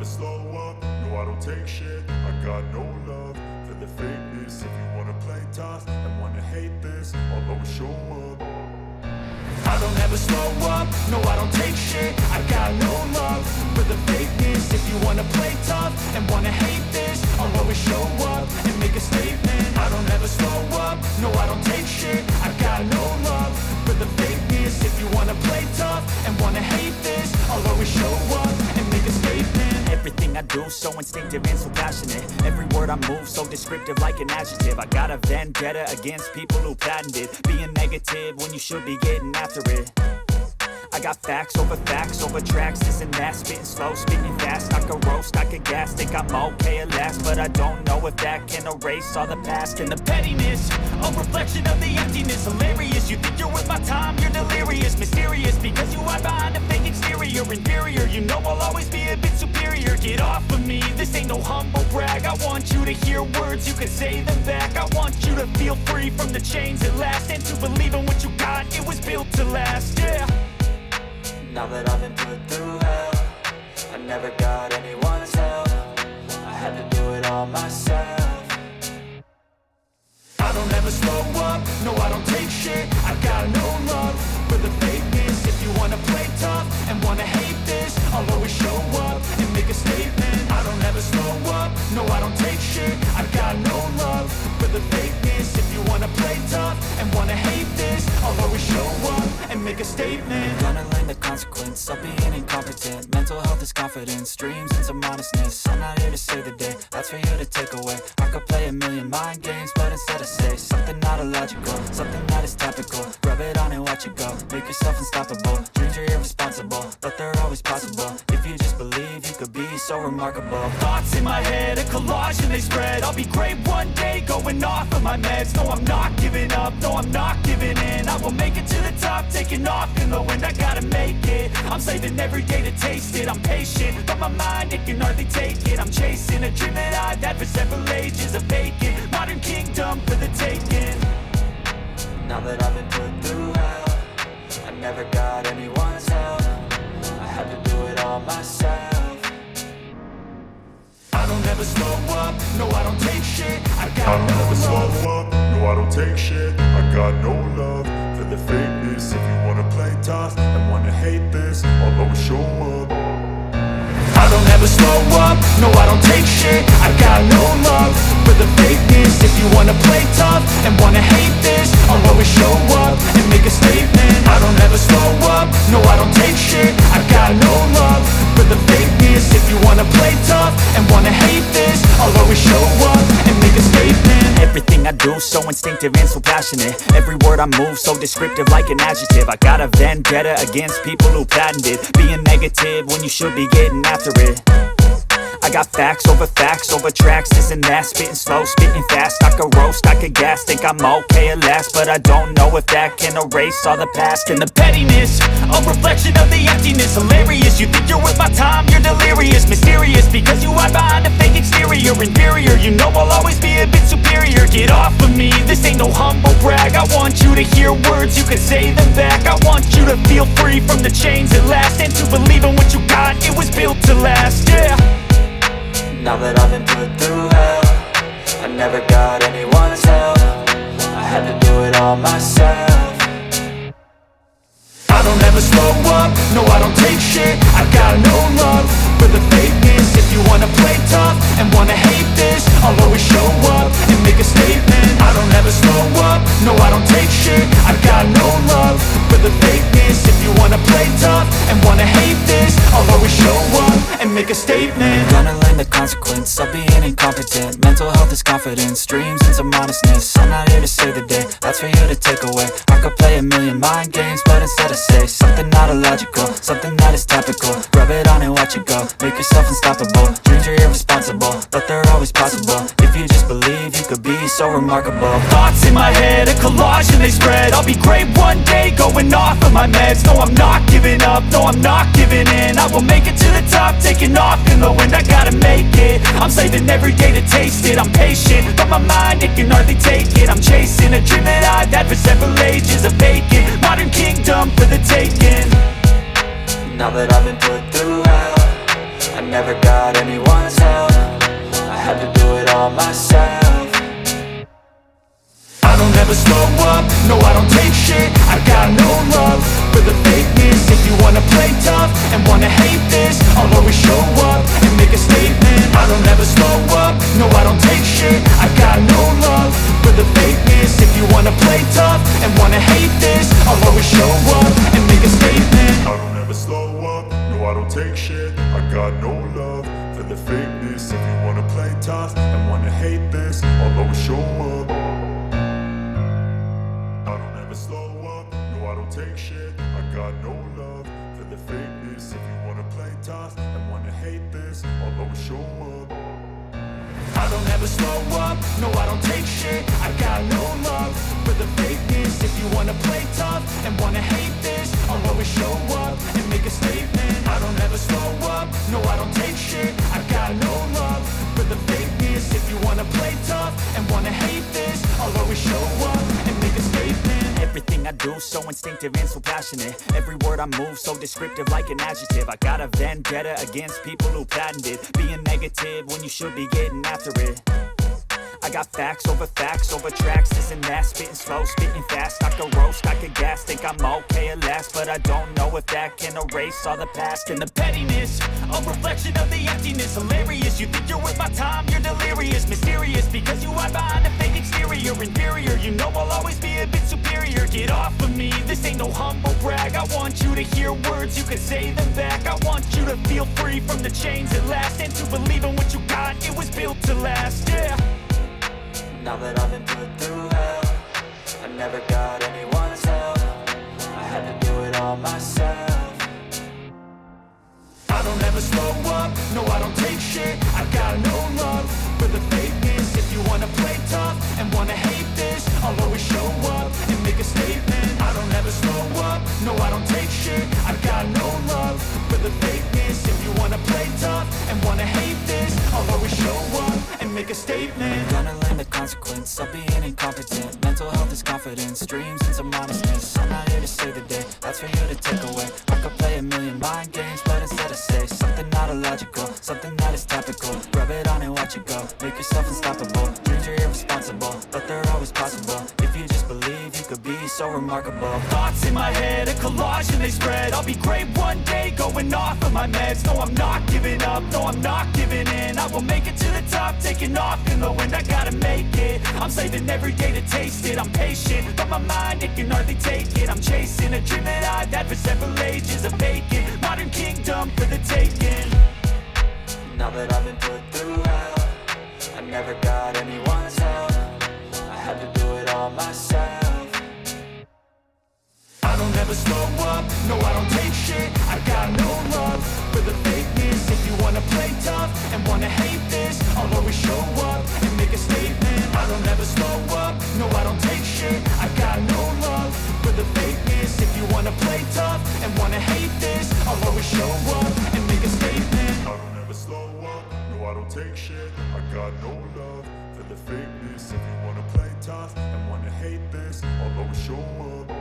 slow up, no I don't take shit. I got no love for the fakeness. If you wanna play tough and wanna hate this, I'll always show up. I don't ever slow up, no I don't take shit. I got no love for the fakeness. If you wanna play tough and wanna hate this, I'll always show up and make a statement. I don't ever slow up, no I don't take shit. I got no love for the fakeness. If you wanna play tough and wanna hate this, I'll always show up and make a statement. Everything I do so instinctive and so passionate. Every word I move so descriptive like an adjective. I got a vendetta against people who patented being negative when you should be getting after it. I got facts over tracks, this and that. Spitting slow, speaking fast, I could roast, I could gas. Think I'm okay at last, but I don't know if that can erase all the past. And the pettiness, a reflection of the emptiness. Hilarious, you think you're worth my time, you're delirious. Mysterious, because you hide behind a fake exterior. Inferior, you know I'll always be a bit superior. Get off of me, this ain't no humble brag. I want you to hear words, you can say them back. I want you to feel free from the chains at last, and to believe in what you got, it was built to last, yeah. Now that I've been put through hell, I never got anyone's help. I had to do it all myself. I don't ever slow up, no I don't take shit. I got no love for the fakeness. If you wanna play tough and wanna hate this, I'll always show up and make a statement. I don't ever slow up, no I don't take shit. I got no love for the fakeness. If you wanna play tough and wanna hate this, I'll always show up and make a statement. I'm gonna learn the consequence of being incompetent. Mental health is confidence, dreams and some honestness. I'm not here to save the day, that's for you to take away. I could play a million mind games, but instead I say something not illogical, something that is topical. Rub it on and watch it go, make yourself unstoppable. Dreams are irresponsible, but they're always possible. If you just believe, you could be so remarkable. Thoughts in my head, a collage and they spread. I'll be great one day, going off of my meds. No, I'm not giving up, no, I'm not giving in. I will make it to the top, taking off in the wind. I gotta make it, I'm saving every day to taste it. I'm patient, but my mind, it can hardly take it. I'm chasing a dream that I've had for several ages. A vacant, modern kingdom for the taking. Now that I've been put through hell, I never got anyone's help. I had to do it all myself. I don't ever slow up, no I don't take shit. I don't ever slow up, no I don't take shit. I got no love for the fakeness. If you wanna play tough and wanna hate this, I'll always show up. I don't ever slow up, no I don't take shit. I got no love for the fakeness. If you wanna play tough and wanna hate this, I'll always show up and make a statement. I don't ever slow up, no I don't take shit. I got no love for the fakeness. If you wanna play tough and wanna hate this, I'll always show up and make a statement. Everything I do so instinctive and so passionate. Every word I move so descriptive like an adjective. I got a vendetta against people who patented being negative when you should be getting after it. I got facts over tracks, this and that. Spitting slow, speaking fast, I could roast, I could gas. Think I'm okay at last, but I don't know if that can erase all the past. And the pettiness, a reflection of the emptiness. Hilarious, you think you're worth my time, you're delirious. Mysterious, because you hide behind a fake exterior. Inferior, you know I'll always be a bit superior. Get off of me, this ain't no humble brag. I want you to hear words, you can say them back. I want you to feel free from the chains at last, and to believe in what you got, it was built to last, yeah. Now that I've been put through hell, I never got anyone's help. I had to do it all myself. I don't ever slow up, no I don't take shit. I got no love for the fakeness. If you wanna play tough and wanna hate this, I'll always show up and make a statement. I don't ever slow up, no I don't take shit. I got no love for the fakeness. If you wanna play tough and wanna hate this, I'll always show up and make a statement. I'm gonna learn the consequence of being incompetent. Mental health is confidence, dreams and some honestness. I'm not here to save the day, that's for you to take away. I could play a million mind games, but instead I say something not illogical, something that is topical. Rub it on and watch it go, make yourself unstoppable. Dreams are irresponsible, but they're always possible. If you just believe, you could be so remarkable. Thoughts in my head, a collage and they spread. I'll be great one day, going off of my meds. No, I'm not giving up, no, I'm not giving in. I will make it to the top, taking off in the wind. I gotta make it, I'm saving every day to taste it. I'm patient, but my mind, it can hardly take it. I'm chasing a dream that I've had for several ages. A vacant, modern kingdom for the taking. Now that I've been put through hell, I never got anyone's help. I had to do it all myself. I don't ever slow up, no I don't take shit. I got no love for the fakeness. If you wanna play tough and wanna hate this, I'll always show up and make a statement. I don't ever slow up, no I don't take shit. I got no love for the fakeness. If you wanna play tough and wanna hate this, I'll always show up and make a statement. I don't ever slow up, no I don't take shit. I got no love for the fakeness. If you wanna play tough and wanna hate this, I'll always show up. I don't ever slow up, no I don't take shit. I got no love for the fakeness. If you wanna play tough and wanna hate this, I'll always show up. I don't ever slow up, no I don't take shit. I got no love for the fakeness. If you wanna play tough and wanna hate this, I'll always show up and make a statement. I don't ever slow up, no I don't take shit. I got no love for the fakeness. If you wanna play tough and wanna hate this, I'll always show up and make a statement. Everything I do so instinctive and so passionate. Every word I move so descriptive like an adjective. I got a vendetta against people who patented being negative when you should be getting after it. I got facts over tracks, this and that. Spitting slow, spitting fast. I could roast, I could gas. Think I'm okay at last, but I don't know if that can erase all the past. And the pettiness, a reflection of the emptiness. Hilarious, you think you're worth my time, you're delirious. Mysterious, because you hide behind a fake exterior. Inferior, you know I'll always be a bit superior. Get off of me, this ain't no humble brag. I want you to hear words, you can say them back. I want you to feel free from the chains at last, and to believe in what you got, it was built to last, yeah. Now that I've been put through hell, I never got anyone's help. I had to do it all myself. I don't ever slow up, no I don't take shit. I got no love for the fakeness. If you wanna play tough and wanna hate this, I'll always show up and make a statement. I don't ever slow up, no I don't take shit. I got no love for the fakeness. If you wanna play tough and wanna hate this, I'll always show up and make a statement. Gonna learn the consequence of being incompetent. Mental health is confidence, dreams and some honestness. I'm not here to save the day, that's for you to take away. I could play a million mind games, but instead I say something not illogical, something that is topical. Rub it on and watch it go, make yourself unstoppable. Dreams are irresponsible, but they're always possible. If you just believe, you could be so remarkable. Thoughts in my head, a collage and they spread. I'll be great one day, going off of my meds. No, I'm not giving up, no, I'm not giving in. I will make it to the top, taking off in the wind. I gotta make it, I'm saving every day to taste it. I'm patient, but my mind, it can hardly take it. I'm chasing a dream that I've had for several ages. A vacant, modern kingdom for the taking. Now that I've been put through hell, I never got anyone's help. I had to do it all myself. I don't ever slow up, no I don't take shit. I got no love for the fakeness. If you wanna play tough and wanna hate this, I'll always show up and make a statement. I don't ever slow up, no I don't take shit. I got no love for the fakeness. If you wanna play tough and wanna hate this, I'll always show up and make a statement. I don't ever slow up, no I don't take shit. I got no love for the fakeness. If you wanna play tough and wanna hate this, I'll always show up.